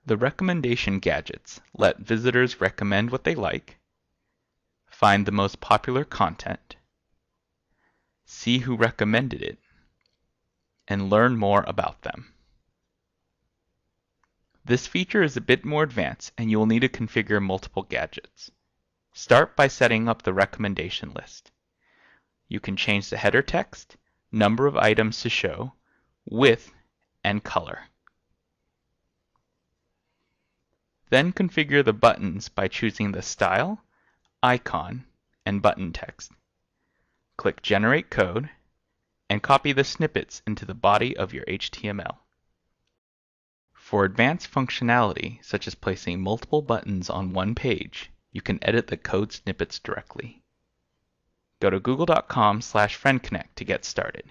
The recommendation gadgets let visitors recommend what they like, find the most popular content, see who recommended it, and learn more about them. This feature is a bit more advanced and you will need to configure multiple gadgets. Start by setting up the recommendation list. You can change the header text, number of items to show, width, and color. Then configure the buttons by choosing the style, icon, and button text. Click Generate Code, and copy the snippets into the body of your HTML. For advanced functionality, such as placing multiple buttons on one page, you can edit the code snippets directly. Go to google.com/friendconnect to get started.